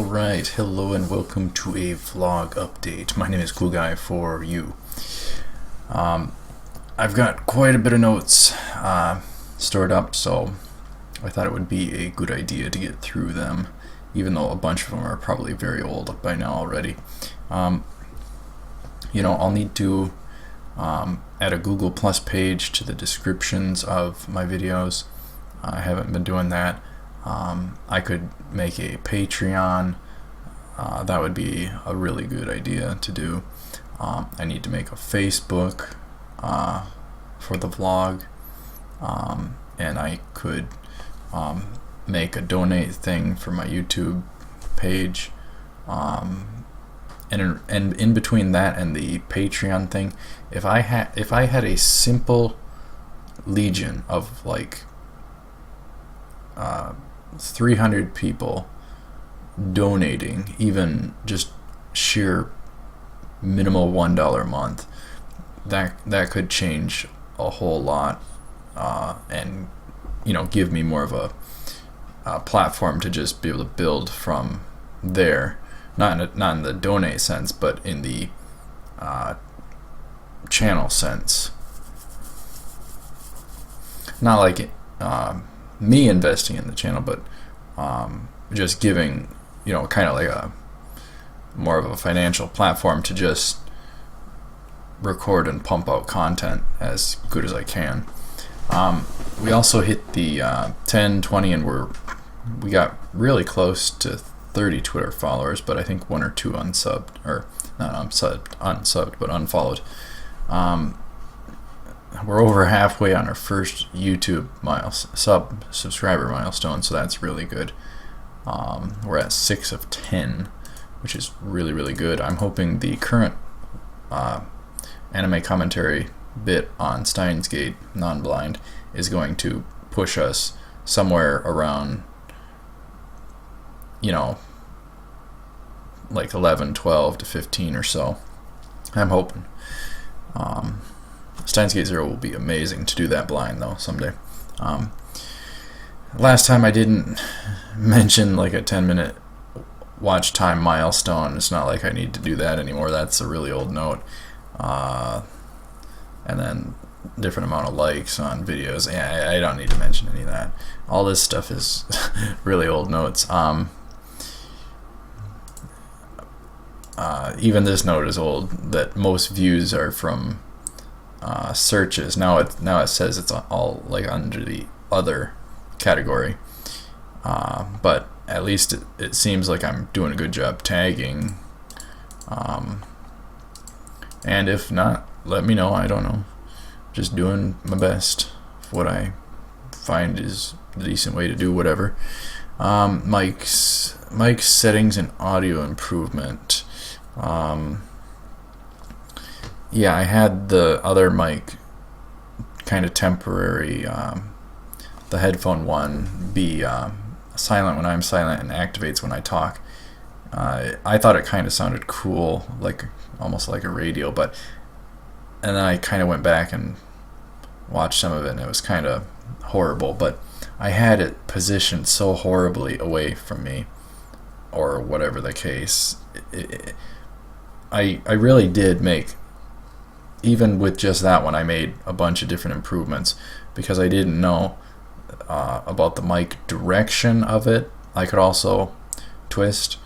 Alright, hello and welcome to a vlog update. My name is Cool Guy for you. I've got quite a bit of notes stored up, so I thought it would be a good idea to get through them, even though a bunch of them are probably very old by now already. I'll need to add a Google Plus page to the descriptions of my videos. I haven't been doing that. I could make a Patreon. That would be a really good idea to do. I need to make a Facebook for the vlog, and I could make a donate thing for my YouTube page. And in between that and the Patreon thing, if I had a simple legion of like 300 people donating, even just sheer minimal $1 a month, that could change a whole lot, and give me more of a platform to just be able to build from there, not in the donate sense, but in the channel sense. Not like me investing in the channel, but just giving, kind of like a more of a financial platform to just record and pump out content as good as I can. We also hit the 10, 20, and we got really close to 30 Twitter followers, but I think one or two unsubbed, or not unsubbed, but unfollowed. We're over halfway on our first YouTube subscriber milestone, so that's really good. We're at 6 of 10, which is really, really good. I'm hoping the current anime commentary bit on Steins Gate non-blind is going to push us somewhere around, like 11, 12 to 15 or so. I'm hoping. Steins Gate 0 will be amazing to do that blind, though, someday. Last time I didn't mention like a 10-minute watch time milestone. It's not like I need to do that anymore. That's a really old note. And then different amount of likes on videos. Yeah, I don't need to mention any of that. All this stuff is really old notes. Even this note is old, that most views are from searches. Now it says it's all like under the other category, but at least it seems like I'm doing a good job tagging, and if not, let me know. I don't know, just doing my best for what I find is the decent way to do whatever. Mic settings and audio improvement. Yeah, I had the other mic kind of temporary, the headphone one, be silent when I'm silent and activates when I talk. I thought it kind of sounded cool, like almost like a radio, and then I kind of went back and watched some of it, and it was kind of horrible, but I had it positioned so horribly away from me, or whatever the case. I really did make, even with just that one, I made a bunch of different improvements because I didn't know about the mic direction of it. I could also twist.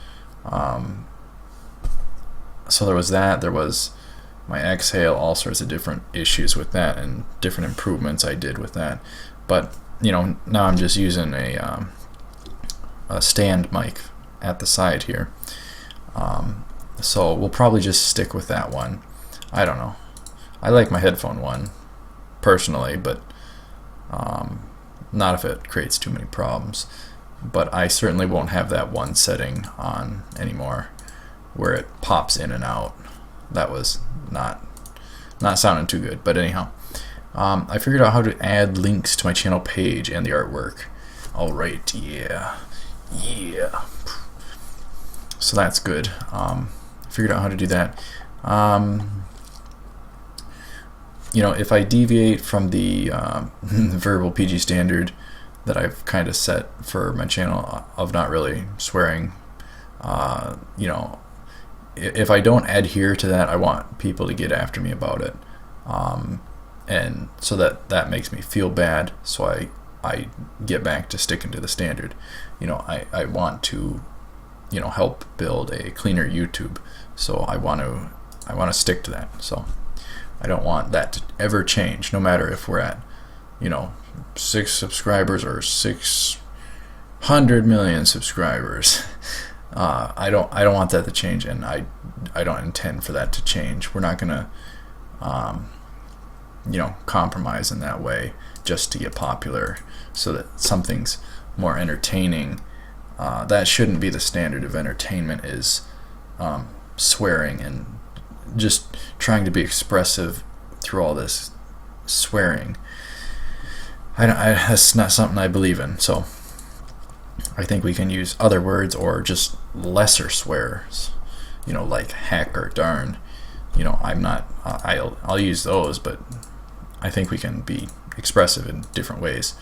So there was that. There was my exhale, all sorts of different issues with that, and different improvements I did with that. But now I'm just using a stand mic at the side here. So we'll probably just stick with that one. I don't know. I like my headphone one personally, but not if it creates too many problems. But I certainly won't have that one setting on anymore where it pops in and out. That was not sounding too good. But anyhow, I figured out how to add links to my channel page and the artwork. Alright, yeah. So that's good. Figured out how to do that. If I deviate from the verbal PG standard that I've kind of set for my channel of not really swearing You know, if I don't adhere to that, I want people to get after me about it, and so that makes me feel bad. So I get back to sticking to the standard. You know, I want to, you know, help build a cleaner YouTube, so I want to stick to that. So I don't want that to ever change, no matter if we're at, you know, 6 subscribers or 600 million subscribers. I don't want that to change, and I don't intend for that to change. We're not gonna you know, compromise in that way just to get popular, so that something's more entertaining. That shouldn't be the standard of entertainment, is swearing and just trying to be expressive through all this swearing. That's not something I believe in. So I think we can use other words, or just lesser swears, you know, like heck or darn. You know, I'll use those, but I think we can be expressive in different ways.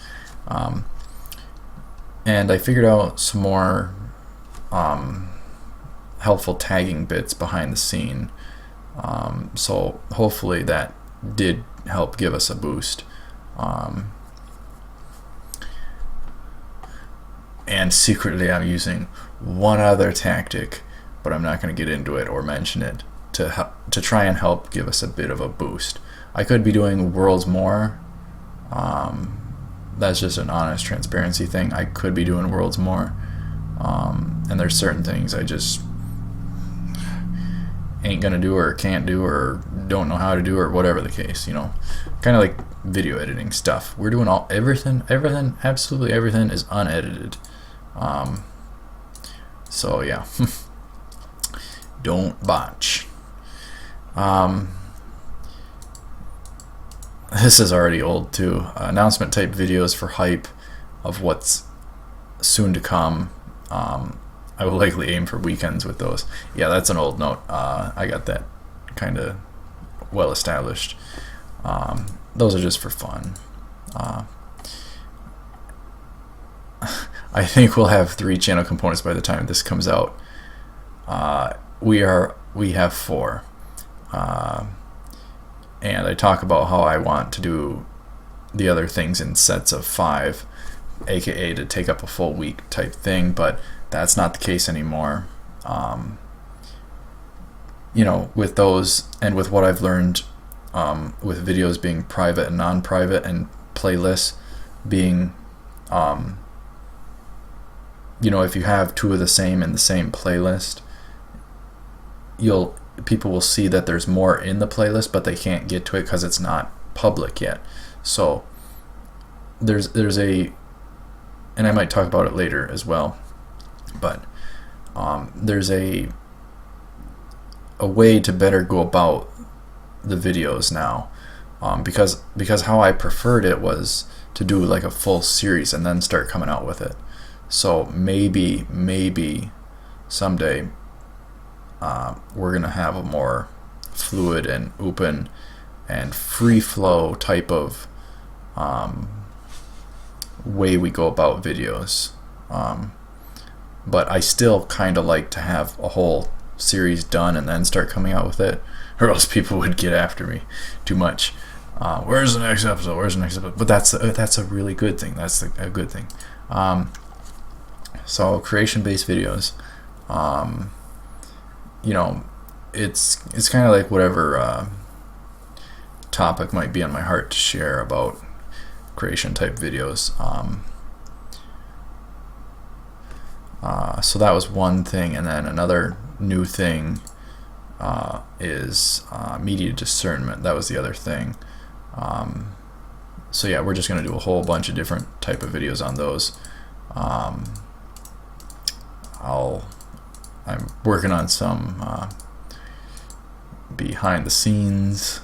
And I figured out some more helpful tagging bits behind the scene. So hopefully that did help give us a boost. And secretly I'm using one other tactic, but I'm not going to get into it or mention it, to try and help give us a bit of a boost. I could be doing worlds more. That's just an honest transparency thing. I could be doing worlds more. And there's certain things I just ain't gonna do, or can't do, or don't know how to do, or whatever the case, you know. Kind of like video editing stuff. We're doing everything, absolutely everything is unedited. So yeah. Don't botch. This is already old too. Announcement type videos for hype of what's soon to come. I will likely aim for weekends with those. Yeah, that's an old note. I got that kind of well established. Those are just for fun. I think we'll have 3 channel components by the time this comes out. We have 4. And I talk about how I want to do the other things in sets of 5, aka to take up a full week type thing, but that's not the case anymore. You know, with those, and with what I've learned with videos being private and non-private, and playlists being, you know, if you have 2 of the same in the same playlist, people will see that there's more in the playlist, but they can't get to it because it's not public yet. So there's a, and I might talk about it later as well, but there's a way to better go about the videos now, because how I preferred it was to do like a full series and then start coming out with it. So maybe someday we're gonna have a more fluid and open and free flow type of way we go about videos. But I still kind of like to have a whole series done and then start coming out with it, or else people would get after me too much. Where's the next episode? Where's the next episode? But that's a really good thing. That's a good thing. So creation-based videos, you know, it's kind of like whatever topic might be on my heart to share about creation type videos. So that was one thing, and then another new thing is media discernment. That was the other thing. So yeah, we're just going to do a whole bunch of different type of videos on those. I'm working on some behind the scenes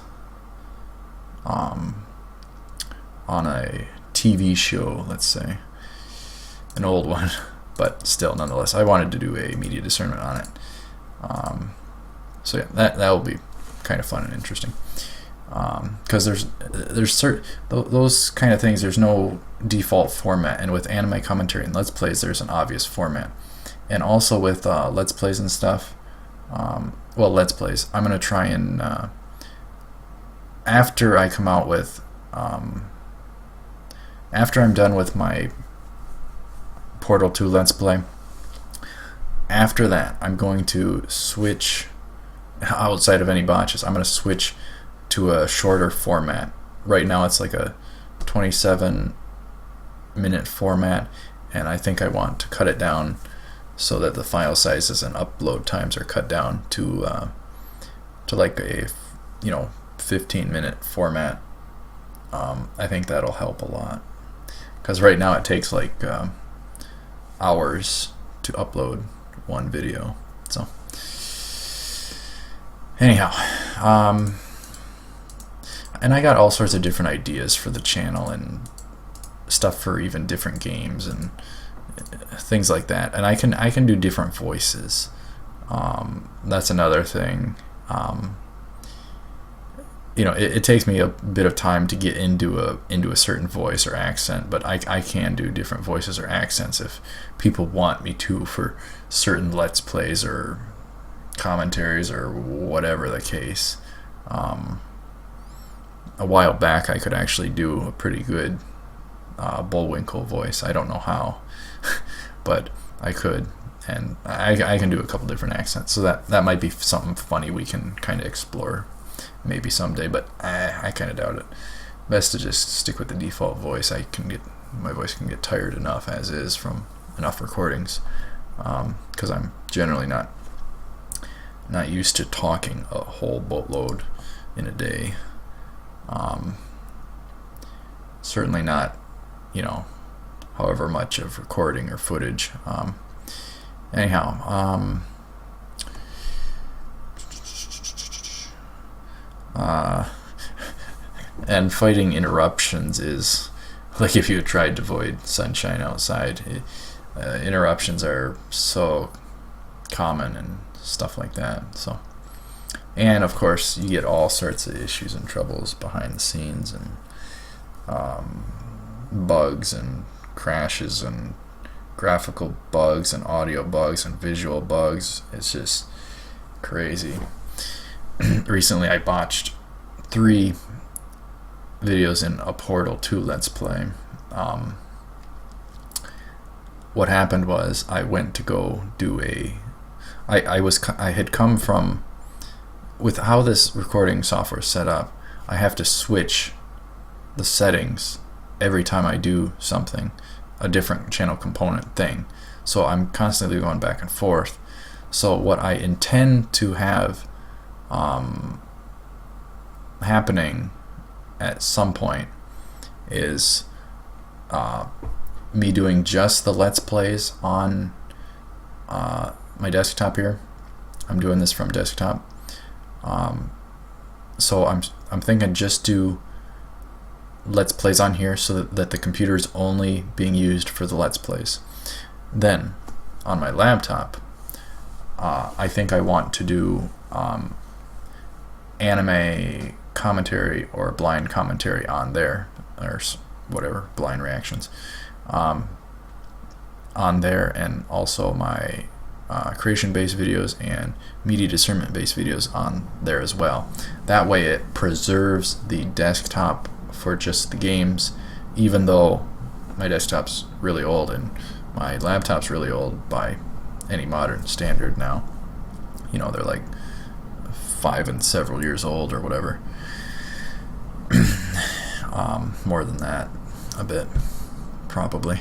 on a TV show, let's say, an old one, but still, nonetheless, I wanted to do a media discernment on it. So yeah, that will be kind of fun and interesting, because there's certain those kind of things. There's no default format, and with anime commentary and let's plays, there's an obvious format. and also with Let's Plays and stuff. Well, Let's Plays. I'm gonna try and after I come out with after I'm done with my Portal 2 Let's Play, after that I'm going to switch, outside of any botches, I'm going to switch to a shorter format. Right now it's like a 27-minute format, and I think I want to cut it down so that the file sizes and upload times are cut down to like a 15-minute format. I think that'll help a lot, because right now it takes like hours to upload one video. So anyhow, and I got all sorts of different ideas for the channel and stuff for even different games and things like that, and I can do different voices. That's another thing. It takes me a bit of time to get into a certain voice or accent, but I can do different voices or accents if people want me to, for certain Let's Plays or commentaries or whatever the case. A while back I could actually do a pretty good Bullwinkle voice. I don't know how, but I could, and I can do a couple different accents, so that might be something funny we can kind of explore maybe someday, but I kind of doubt it. Best to just stick with the default voice. My voice can get tired enough as is from enough recordings, because I'm generally not used to talking a whole boatload in a day. Certainly not, however much of recording or footage. Anyhow, and fighting interruptions is like if you tried to avoid sunshine outside. Interruptions are so common and stuff like that. So, and of course you get all sorts of issues and troubles behind the scenes, and bugs and crashes and graphical bugs and audio bugs and visual bugs. It's just crazy. Recently I botched 3 videos in a Portal 2 Let's Play. What happened was I went to go do I had come from, with how this recording software is set up, I have to switch the settings every time I do something, a different channel component thing. So I'm constantly going back and forth. So what I intend to have happening at some point is me doing just the Let's Plays on my desktop here. I'm doing this from desktop, so I'm thinking just do Let's Plays on here, so that the computer is only being used for the Let's Plays. Then on my laptop, I think I want to do anime commentary or blind commentary on there, or whatever, blind reactions on there, and also my creation-based videos and media discernment-based videos on there as well. That way it preserves the desktop for just the games, even though my desktop's really old and my laptop's really old by any modern standard now. They're like 5 and several years old or whatever. More than that, a bit, probably.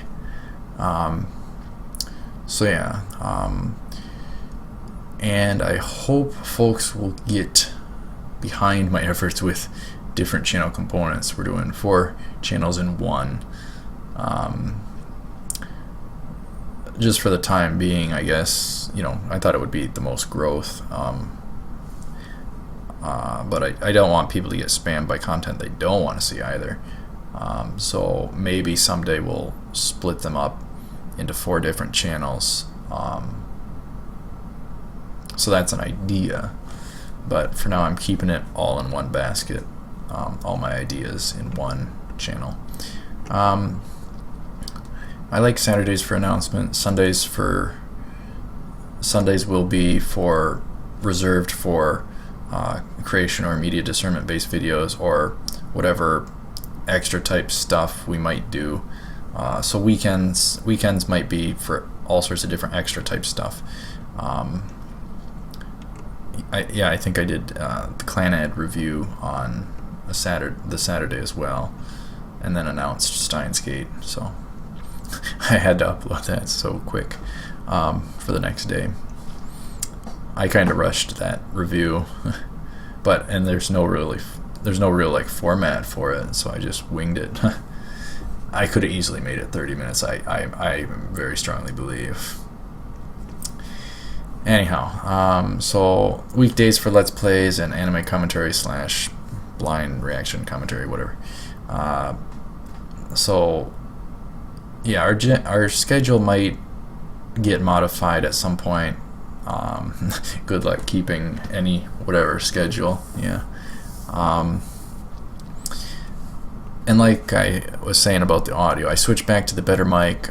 So yeah, and I hope folks will get behind my efforts with different channel components. We're doing 4 channels in one, just for the time being, I guess. I thought it would be the most growth, but I don't want people to get spammed by content they don't want to see either. So maybe someday we'll split them up into 4 different channels. So that's an idea, but for now I'm keeping it all in one basket, all my ideas in one channel. I like Saturdays for announcement, Sundays for Sundays will be reserved for creation or media discernment based videos, or whatever extra type stuff we might do. So weekends might be for all sorts of different extra type stuff. I think I did the clan ad review on the Saturday as well, and then announced Steins Gate. So I had to upload that so quick for the next day. I kind of rushed that review, and there's no real like format for it, so I just winged it. I could have easily made it 30 minutes. I very strongly believe. Anyhow, so weekdays for Let's Plays and anime commentary / blind reaction commentary, whatever. So yeah, our schedule might get modified at some point. Good luck keeping any whatever schedule. Yeah. And like I was saying about the audio, I switched back to the better mic.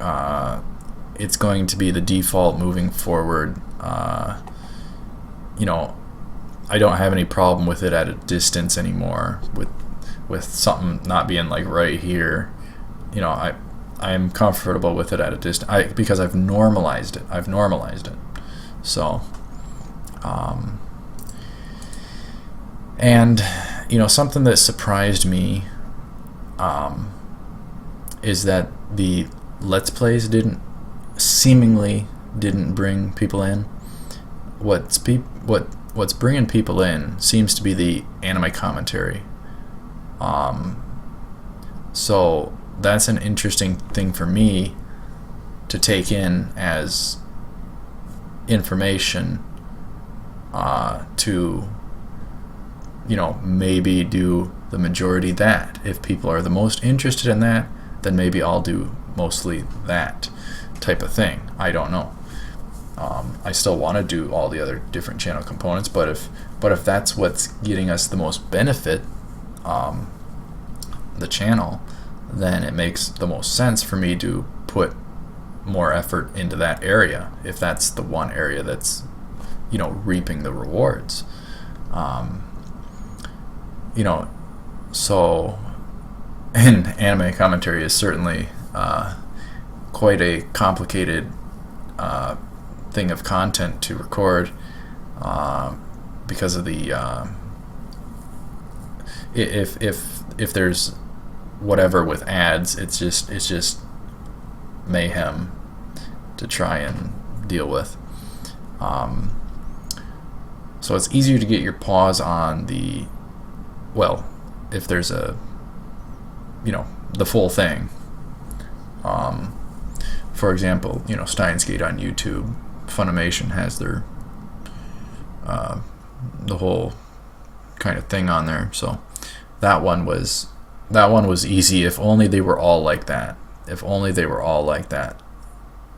It's going to be the default moving forward. I don't have any problem with it at a distance anymore, with something not being like right here. I'm comfortable with it at a distance because I've normalized it. So and something that surprised me is that the Let's Plays seemingly didn't bring people in. What's bringing people in seems to be the anime commentary. So that's an interesting thing for me to take in as information, to maybe do the majority that. If people are the most interested in that, then maybe I'll do mostly that type of thing. I don't know. I still want to do all the other different channel components, but if that's what's getting us the most benefit, the channel, then it makes the most sense for me to put more effort into that area, if that's the one area that's reaping the rewards. So, and anime commentary is certainly quite a complicated thing of content to record, because of the if there's whatever with ads, it's just mayhem to try and deal with. So it's easier to get your paws on if there's the full thing. For example, Steins Gate on YouTube, Funimation has their the whole kind of thing on there. So that one was easy. If only they were all like that.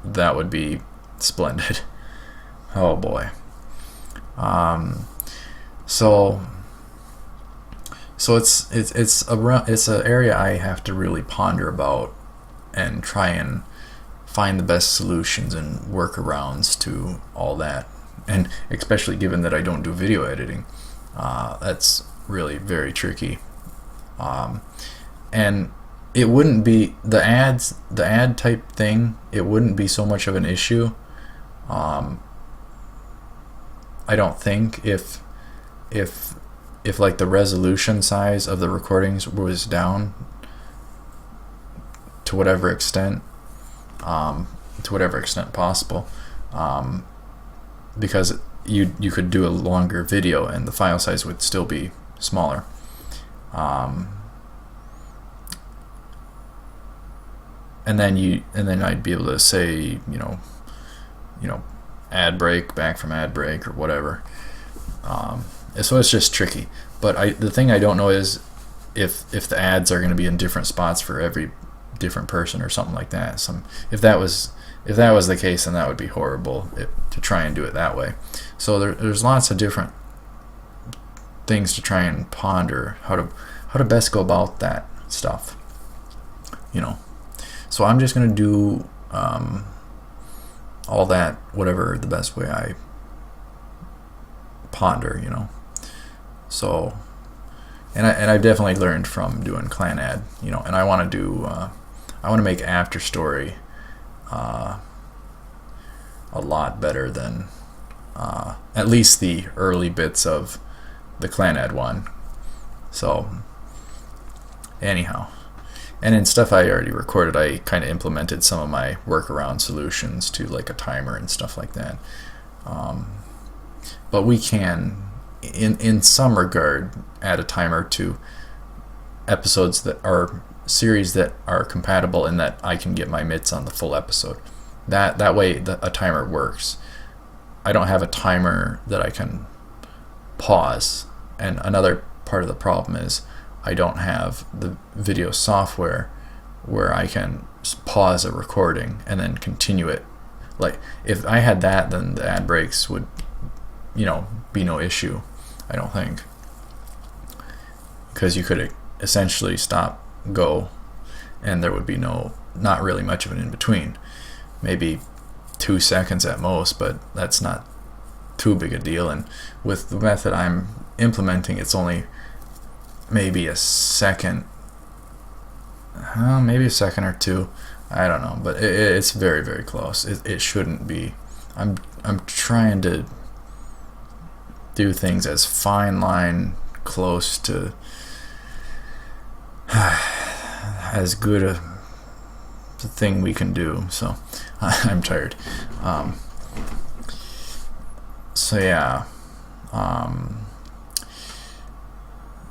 That would be splendid. Oh boy. So it's an area I have to really ponder about and try and find the best solutions and workarounds to all that, and especially given that I don't do video editing, that's really very tricky. And it wouldn't be the ad type thing. It wouldn't be so much of an issue. I don't think if like the resolution size of the recordings was down to whatever extent possible, because you could do a longer video and the file size would still be smaller. And then I'd be able to say, ad break, back from ad break, or whatever. So it's just tricky. But the thing I don't know is if the ads are going to be in different spots for every different person or something like that. If that was the case, then that would be horrible to try and do it that way. So there's lots of different things to try and ponder how to best go about that stuff. So I'm just going to do all that, whatever the best way I ponder, So, and I've definitely learned from doing clan ad, and I want to do, I want to make After Story a lot better than at least the early bits of the clan ad one. So, anyhow. And in stuff I already recorded, I kind of implemented some of my workaround solutions to like a timer and stuff like that. But we can, in some regard, add a timer to episodes that are series that are compatible, in that I can get my mitts on the full episode. That way, a timer works. I don't have a timer that I can pause, and another part of the problem is I don't have the video software where I can pause a recording and then continue it. Like, if I had that, then the ad breaks would, be no issue, I don't think. Because you could essentially stop, go, and there would be not really much of an in-between. Maybe 2 seconds at most, but that's not too big a deal. And with the method I'm implementing, it's only maybe a second, maybe a second or two, I don't know, but it's very, very close. It shouldn't be. I'm trying to do things as fine line, close to as good a thing we can do. So I'm tired. So yeah.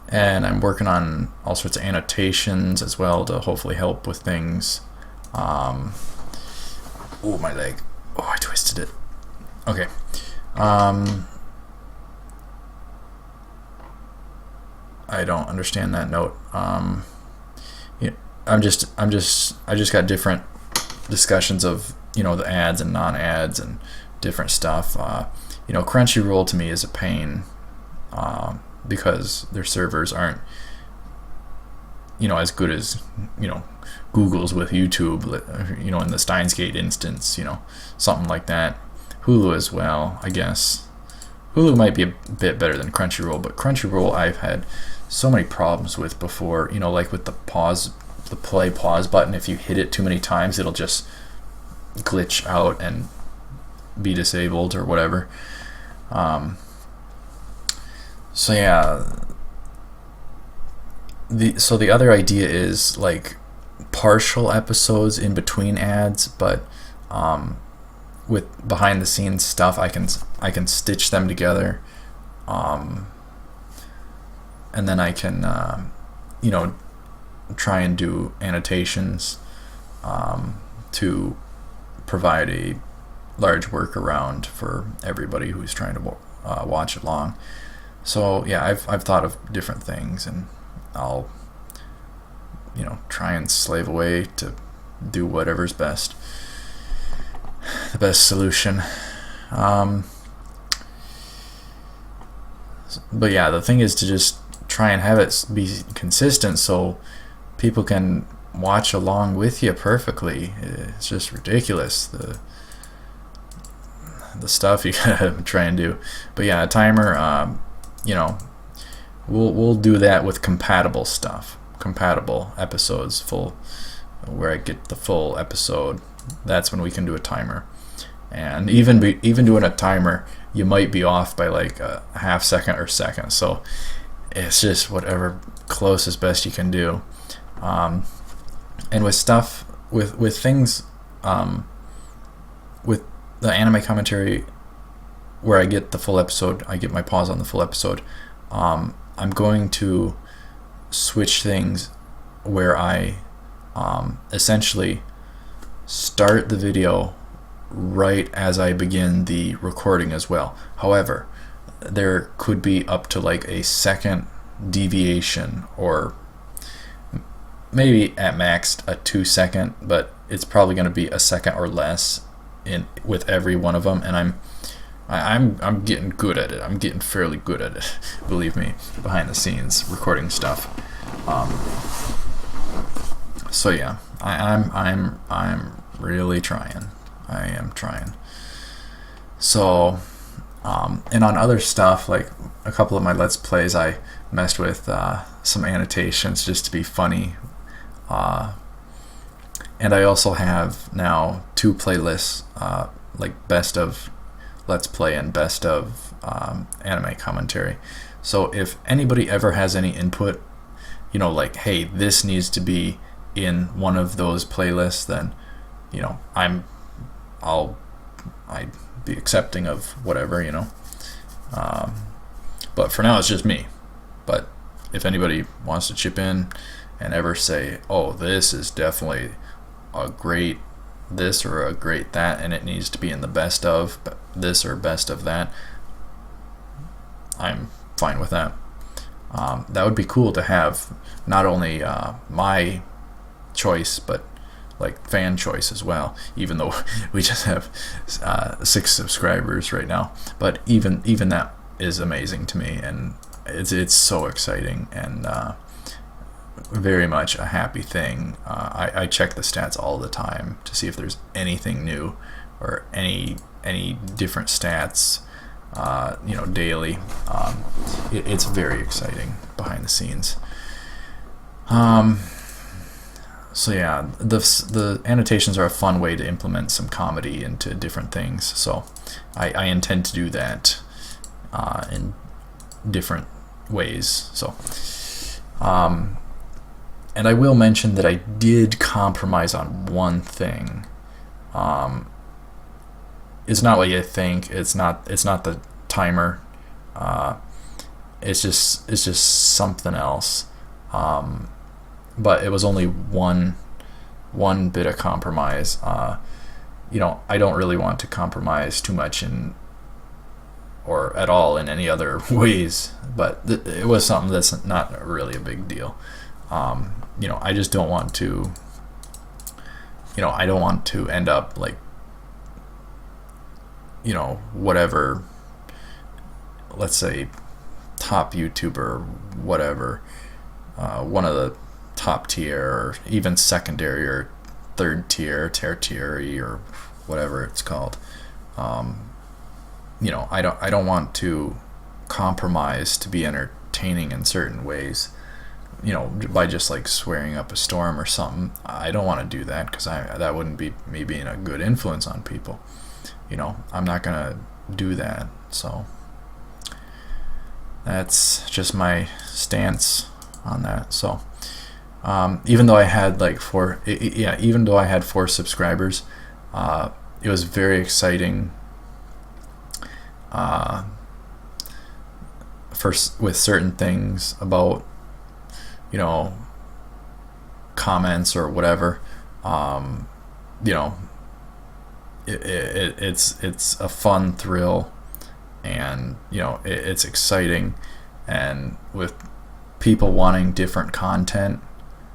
And I'm working on all sorts of annotations as well to hopefully help with things. Oh, my leg. Oh, I twisted it. Okay. I don't understand that note. I just got different discussions of, the ads and non-ads and different stuff. Crunchyroll to me is a pain. Because their servers aren't, as good as, Google's with YouTube, in the Steins Gate instance, something like that. Hulu as well, I guess. Hulu might be a bit better than Crunchyroll, but Crunchyroll I've had so many problems with before, like with the play pause button. If you hit it too many times, it'll just glitch out and be disabled or whatever. So yeah, the other idea is like partial episodes in between ads, but with behind the scenes stuff, I can stitch them together, and then I can try and do annotations to provide a large workaround for everybody who's trying to watch along. So yeah, I've thought of different things, and I'll try and slave away to do whatever's best, the best solution. But yeah, the thing is to just try and have it be consistent so people can watch along with you perfectly. It's just ridiculous, the stuff you gotta try and do. But yeah, a timer. We'll do that with compatible stuff, compatible episodes, full, where I get the full episode. That's when we can do a timer. And even doing a timer, you might be off by like a half second or second. So it's just whatever close as best you can do. And with stuff, with things, with the anime commentary, where I get the full episode, I get my pause on the full episode. I'm going to switch things where I essentially start the video right as I begin the recording as well. However, there could be up to like a second deviation, or maybe at max a 2 second, but it's probably going to be a second or less with every one of them. And I'm getting good at it. I'm getting fairly good at it, believe me, behind the scenes recording stuff. So yeah, I'm really trying. I am trying. So, and on other stuff, like a couple of my Let's Plays, I messed with some annotations just to be funny. And I also have now 2 playlists, like best of Let's Play and best of anime commentary. So if anybody ever has any input, you know, like, hey, this needs to be in one of those playlists, then, you know, I'd be accepting of whatever, you know. But for now, it's just me. But if anybody wants to chip in and ever say, oh, this is definitely a great this or a great that, and it needs to be in the best of this or best of that, I'm fine with that. That would be cool to have not only my choice, but like fan choice as well, even though we just have 6 subscribers right now. But even that is amazing to me, and it's so exciting and very much a happy thing. I check the stats all the time to see if there's anything new or any different stats, you know, daily. It's very exciting behind the scenes. So yeah, the annotations are a fun way to implement some comedy into different things. So I intend to do that in different ways. So and I will mention that I did compromise on one thing. It's not what you think. It's not the timer. It's just something else. But it was only one bit of compromise. You know, I don't really want to compromise too much or at all in any other ways, but it was something that's not really a big deal. You know, I just don't want to, you know, I don't want to end up like, you know, whatever, let's say top YouTuber, whatever, one of the top tier or even secondary or third tier, tertiary or whatever it's called. You know, I don't want to compromise to be entertaining in certain ways, you know, by just like swearing up a storm or something. I don't want to do that, because that wouldn't be me being a good influence on people. You know, I'm not gonna do that. So that's just my stance on that. So even though I had like 4 subscribers, it was very exciting with certain things about, you know, comments or whatever. You know, it's a fun thrill, and you know, it's exciting, and with people wanting different content,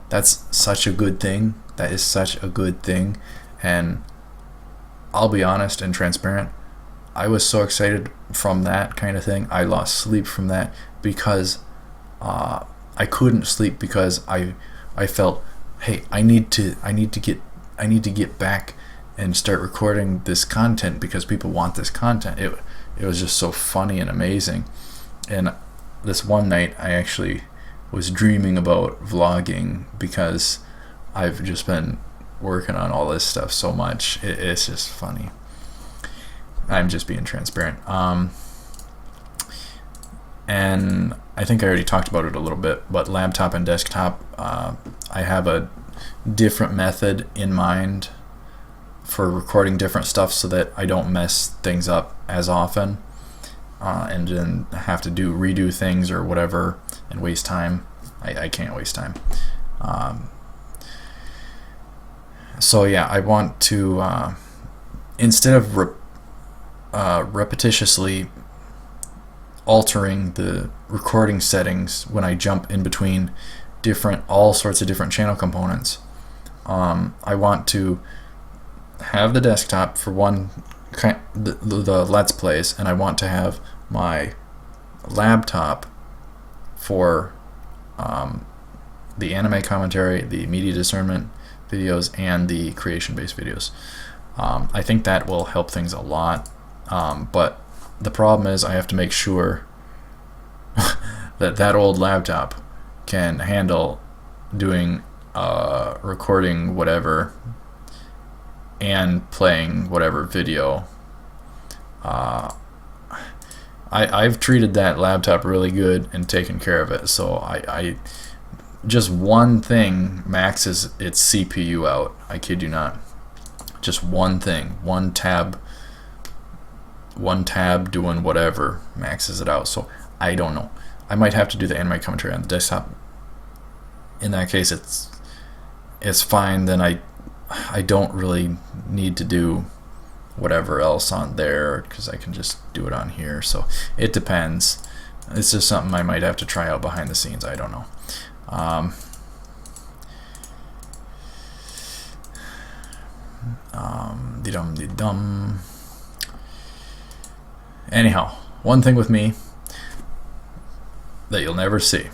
that's such a good thing. That is such a good thing. And I'll be honest and transparent, I was so excited from that kind of thing. I lost sleep from that because I couldn't sleep, because I felt, hey, I need to get back and start recording this content because people want this content. It was just so funny and amazing. And this one night I actually was dreaming about vlogging, because I've just been working on all this stuff so much. It's just funny. I'm just being transparent. And I think I already talked about it a little bit, but laptop and desktop, I have a different method in mind for recording different stuff so that I don't mess things up as often, and then have to redo things or whatever and waste time. I can't waste time. So yeah, I want to, instead of repetitiously altering the recording settings when I jump in between all sorts of different channel components, I want to have the desktop for the Let's Plays, and I want to have my laptop for the anime commentary, the media discernment videos, and the creation-based videos. I think that will help things a lot, but the problem is I have to make sure that that old laptop can handle doing recording whatever and playing whatever video. I've treated that laptop really good and taken care of it, so I just one thing maxes its CPU out. I kid you not. Just one thing, one tab doing whatever maxes it out. So I don't know. I might have to do the anime commentary on the desktop. In that case, it's fine. Then I don't really need to do whatever else on there because I can just do it on here. So it depends. It's just something I might have to try out behind the scenes. I don't know. Dum. Anyhow, one thing with me that you'll never see.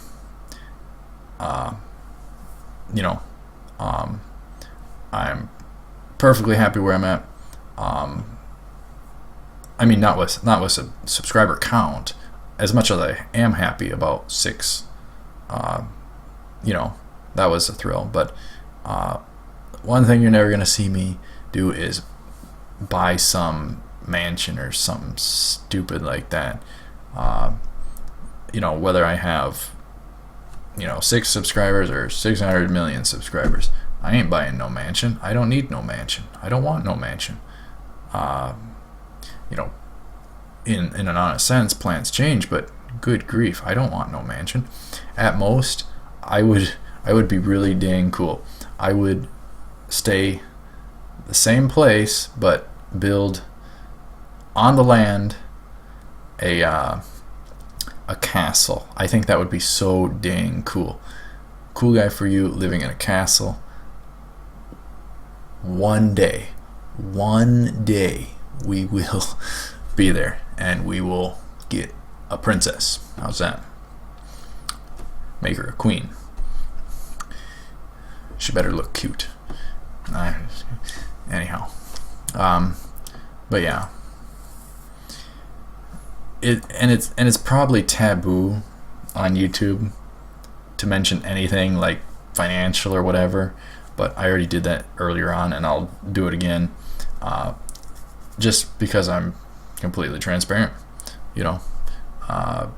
I'm perfectly happy where I'm at. I mean, not with a subscriber count, as much as I am happy about 6. That was a thrill. But one thing you're never gonna see me do is buy some mansion or something stupid like that. Whether I have 6 subscribers or 600 million subscribers, I ain't buying no mansion. I don't need no mansion. I don't want no mansion. In an honest sense, plans change, but good grief, I don't want no mansion. At most, I would be really dang cool. I would stay the same place, but build on the land a castle. I think that would be so dang cool. Cool guy for you, living in a castle. One day we will be there and we will get a princess. How's that? Make her a queen. She better look cute. Anyhow, but yeah, it's probably taboo on YouTube to mention anything like financial or whatever, but I already did that earlier on and I'll do it again, just because I'm completely transparent. I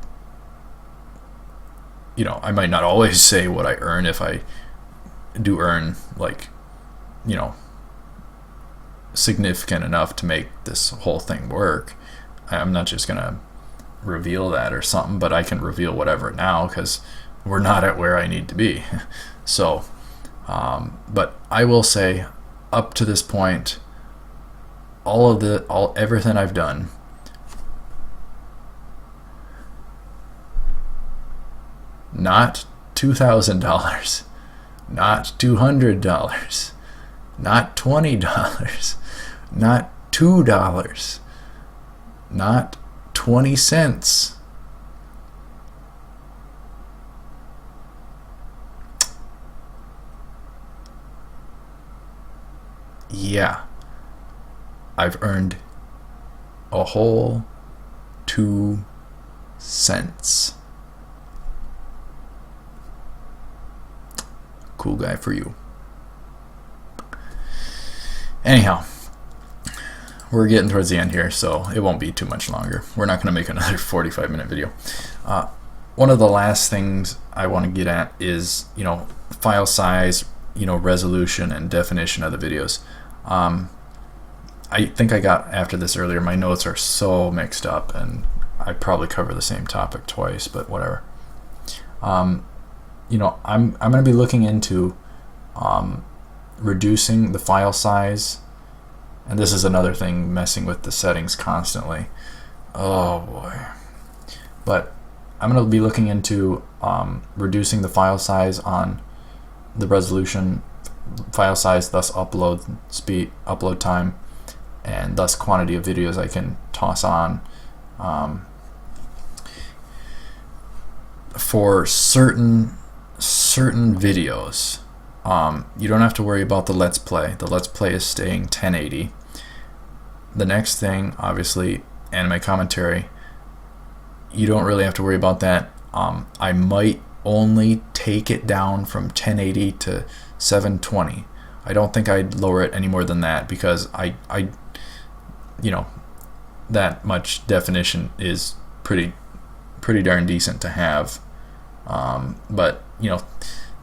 might not always say what I earn. If I do earn significant enough to make this whole thing work, I'm not just gonna reveal that or something, but I can reveal whatever now because we're not at where I need to be. So but I will say, up to this point, everything I've done, not $2,000, not $200, not $20, not $2, not 20 cents. Yeah, I've earned a whole 2 cents. Cool guy for you. Anyhow, we're getting towards the end here, so it won't be too much longer. We're not going to make another 45-minute video. One of the last things I want to get at is, file size, resolution and definition of the videos. I think I got after this earlier. My notes are so mixed up, and I probably cover the same topic twice, but whatever. I'm going to be looking into reducing the file size, and this is another thing, messing with the settings constantly. Oh boy. But I'm going to be looking into reducing the file size on the resolution, file size, thus upload speed, upload time, and thus quantity of videos I can toss on. For certain videos, you don't have to worry about the Let's Play. The Let's Play is staying 1080. the next thing, obviously, anime commentary. You don't really have to worry about that. I might only take it down from 1080 to 720. I don't think I'd lower it any more than that, because I that much definition is pretty darn decent to have. But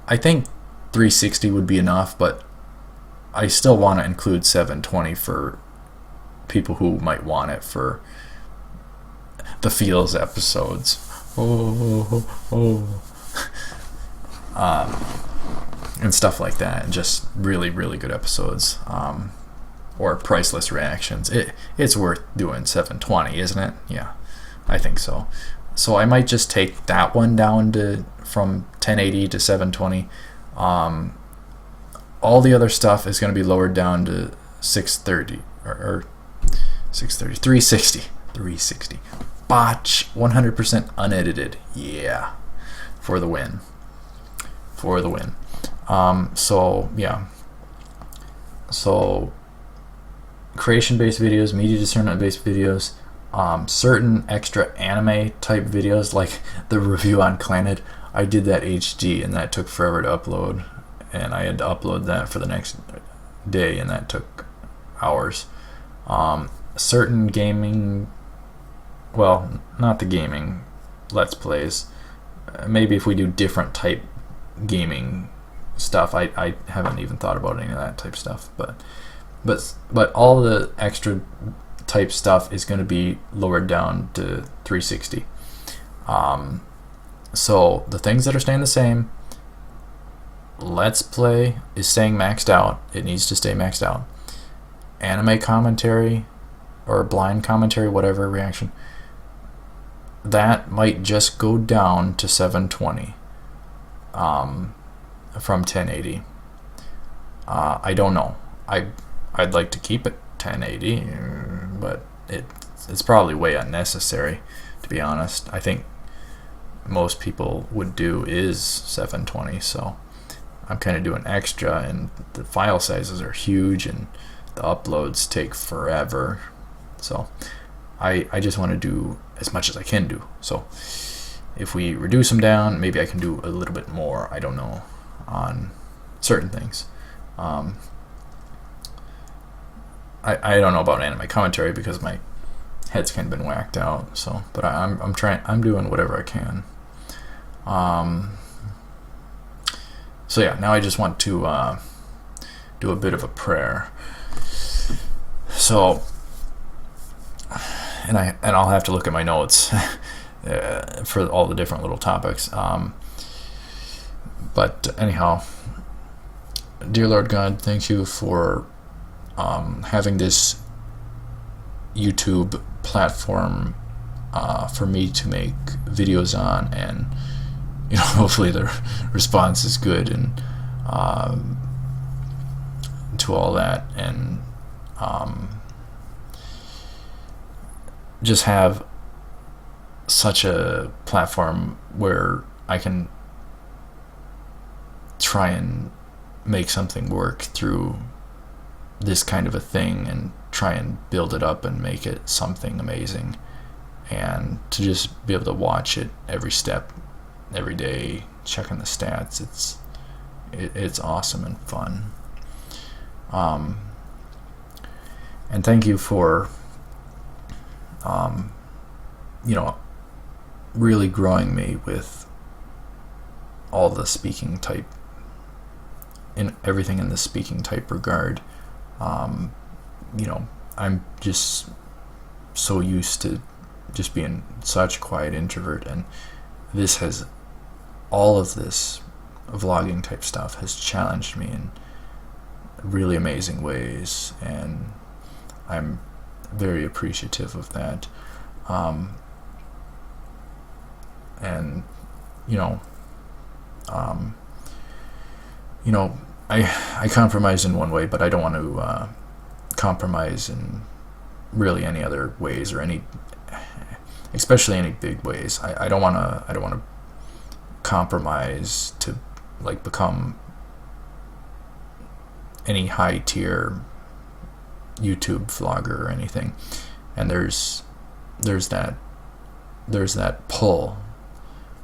I think 360 would be enough, but I still want to include 720 for people who might want it for the feels episodes. And stuff like that, and just really good episodes, or priceless reactions. It's worth doing 720, isn't it? Yeah, I think so. So I might just take that one down to from 1080 to 720. All the other stuff is going to be lowered down to 630 or 630, 360. Botch, 100% unedited. Yeah, for the win. So yeah. So creation-based videos, media discernment-based videos, certain extra anime type videos, like the review on Clannad. I did that HD, and that took forever to upload, and I had to upload that for the next day, and that took hours. Certain gaming, well, not the gaming Let's Plays. Maybe if we do different type gaming stuff, I haven't even thought about any of that type stuff, but all the extra type stuff is going to be lowered down to 360. So the things that are staying the same: Let's Play is staying maxed out. It needs to stay maxed out. Anime commentary or blind commentary, whatever reaction, that might just go down to 720 from 1080. I don't know. I'd like to keep it 1080, but it's probably way unnecessary, to be honest. I think most people would do is 720, so I'm kind of doing extra, and the file sizes are huge and the uploads take forever. So I just want to do as much as I can do. So if we reduce them down, maybe I can do a little bit more, I don't know, on certain things. I don't know about anime commentary because my head's kind of been whacked out. So, but I'm doing whatever I can. So yeah, now I just want to do a bit of a prayer. So, and I'll have to look at my notes for all the different little topics. But anyhow, dear Lord God, thank you for having this YouTube platform for me to make videos on, and hopefully the response is good, and to all that, and just have such a platform where I can try and make something work through this kind of a thing, and try and build it up and make it something amazing, and to just be able to watch it every step, every day, checking the stats. It's awesome and fun. And thank you for really growing me with all the speaking type, in everything in the speaking type regard. I'm just so used to just being such a quiet introvert, and all of this vlogging type stuff has challenged me in really amazing ways, and I'm very appreciative of that. I compromised in one way, but I don't want to compromise in really any other ways, or especially any big ways. I don't want to compromise to become any high tier YouTube vlogger or anything, and there's that pull.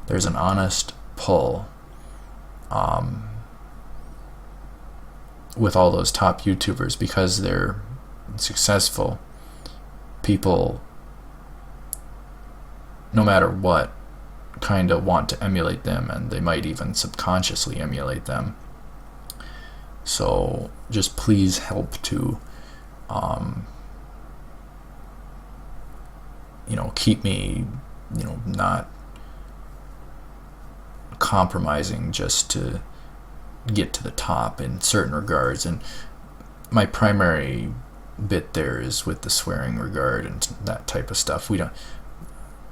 There's an honest pull with all those top YouTubers because they're successful. People, no matter what, kind of want to emulate them, and they might even subconsciously emulate them. So just please help to keep me not compromising just to get to the top in certain regards. And my primary bit there is with the swearing regard and that type of stuff.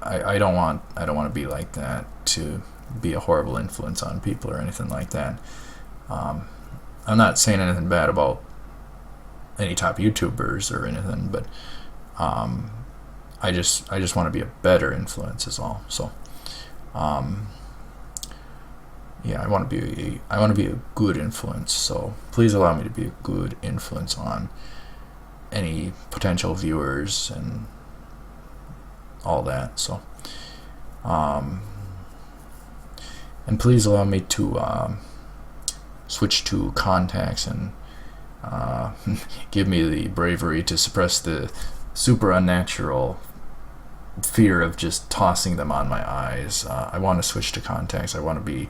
I don't want to be like that, to be a horrible influence on people or anything like that. I'm not saying anything bad about any top YouTubers or anything, but I just want to be a better influence is all. So yeah, I want to be a good influence. So please allow me to be a good influence on any potential viewers and all that. So and please allow me to switch to contacts and give me the bravery to suppress the super unnatural fear of just tossing them on my eyes. I want to switch to contacts. I want to be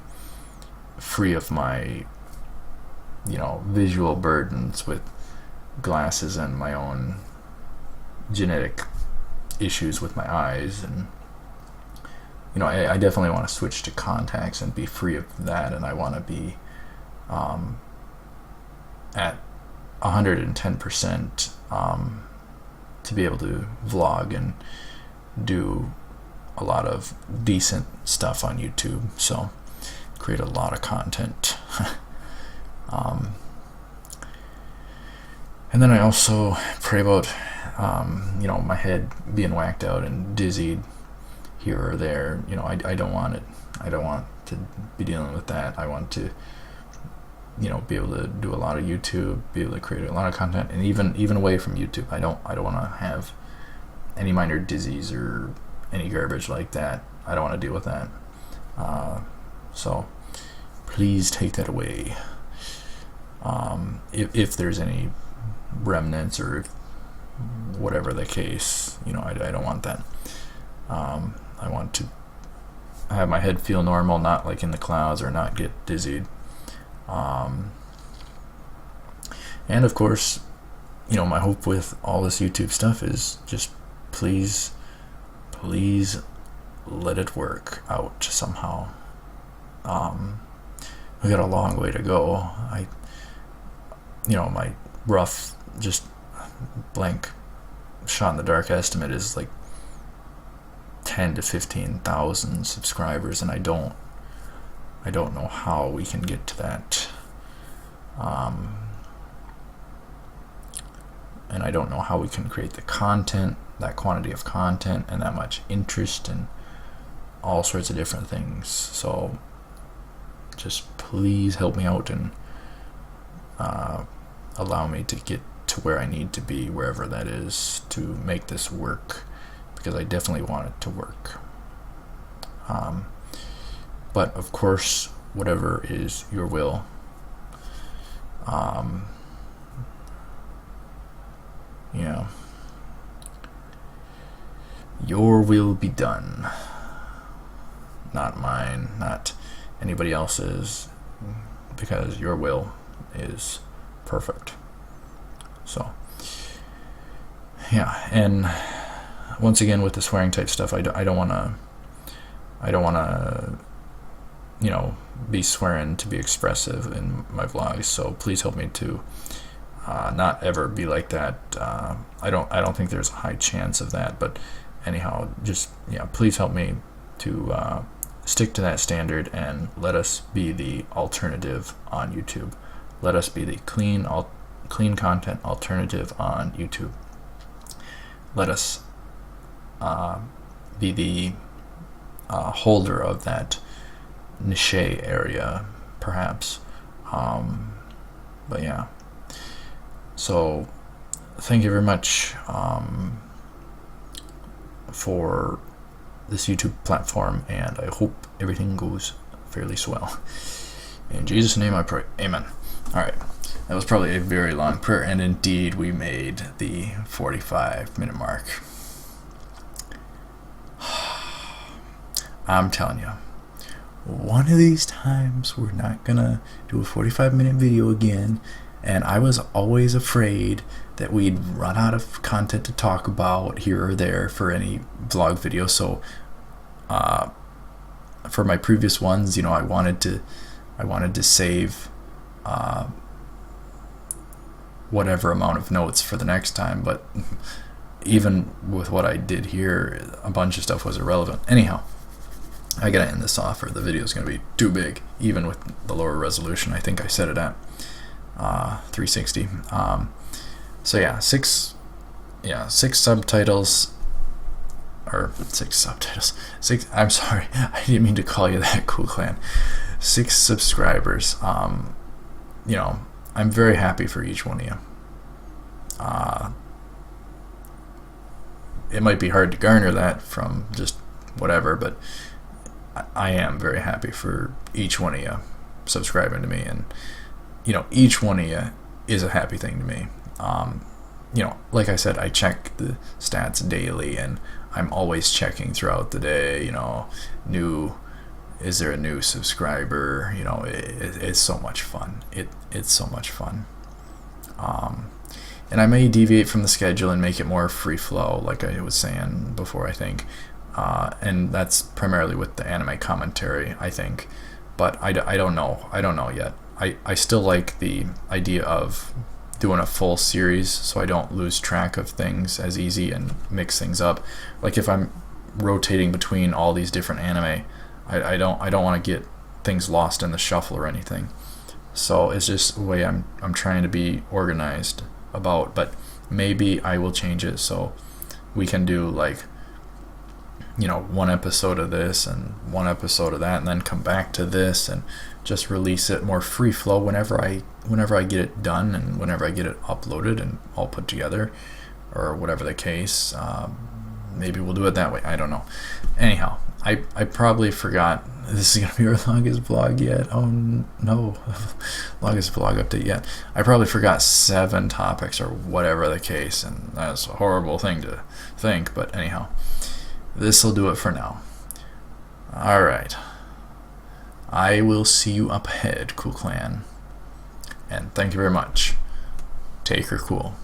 free of my visual burdens with glasses and my own genetic issues with my eyes. And I definitely want to switch to contacts and be free of that, and I want to be at 110% to be able to vlog and do a lot of decent stuff on YouTube. So create a lot of content. And then I also pray about my head being whacked out and dizzied here or there. I don't want it. I don't want to be dealing with that. I want to be able to do a lot of YouTube, be able to create a lot of content, and even away from YouTube. I don't want to have any minor dizzies or any garbage like that. I don't want to deal with that. So please take that away. If there's any remnants or whatever the case, I don't want that. I want to have my head feel normal, not like in the clouds, or not get dizzied. And of course, my hope with all this YouTube stuff is just please let it work out somehow. We got a long way to go. My rough, just blank shot in the dark estimate is like 10 to 15,000 subscribers, and I don't know how we can get to that. And I don't know how we can create the content, that quantity of content, and that much interest in all sorts of different things. So just please help me out and allow me to get to where I need to be, wherever that is, to make this work, because I definitely want it to work. But of course, whatever is your will. Your will be done, not mine, not anybody else's, because your will is perfect. So yeah, and once again with the swearing type stuff, I don't want to be swearing to be expressive in my vlogs. So please help me to not ever be like that. I don't think there's a high chance of that, but anyhow, just please help me to stick to that standard, and let us be the alternative on YouTube. Let us be the clean content alternative on YouTube. Let us be the holder of that niche area, perhaps. But yeah, so thank you very much for this YouTube platform, and I hope everything goes fairly swell. In Jesus' name I pray. Amen. Alright, that was probably a very long prayer, and indeed we made the 45-minute mark. I'm telling you, one of these times we're not gonna do a 45-minute video again, and I was always afraid that we'd run out of content to talk about here or there for any vlog video. So for my previous ones, you know, I wanted to save whatever amount of notes for the next time, but even with what I did here, a bunch of stuff was irrelevant. Anyhow, I gotta end this off or the video is gonna be too big, even with the lower resolution. I think I set it at 360. So yeah, six subtitles, or six subtitles. I'm sorry, I didn't mean to call you that, Cool Clan. 6 subscribers. You know, I'm very happy for each one of you. It might be hard to garner that from just whatever, but I am very happy for each one of you subscribing to me, and you know, each one of you is a happy thing to me. You know, like I said, I check the stats daily, and I'm always checking throughout the day. You know, is there a new subscriber? You know, it's so much fun. It's so much fun. And I may deviate from the schedule and make it more free flow, like I was saying before, I think. And that's primarily with the anime commentary, I think. But I don't know. I don't know yet. I still like the idea of doing a full series so I don't lose track of things as easy and mix things up. Like if I'm rotating between all these different anime, I don't want to get things lost in the shuffle or anything. So it's just a way I'm trying to be organized about, but maybe I will change it so we can do, like, you know, 1 episode of this and 1 episode of that, and then come back to this and just release it more free flow whenever I get it done and whenever I get it uploaded and all put together, or whatever the case. Maybe we'll do it that way. I don't know. Anyhow, I probably forgot. This is gonna be our longest vlog yet. Oh no, longest vlog update yet. I probably forgot 7 topics or whatever the case, and that's a horrible thing to think. But anyhow, this will do it for now. All right. I will see you up ahead, Cool Clan. And thank you very much. Take her cool.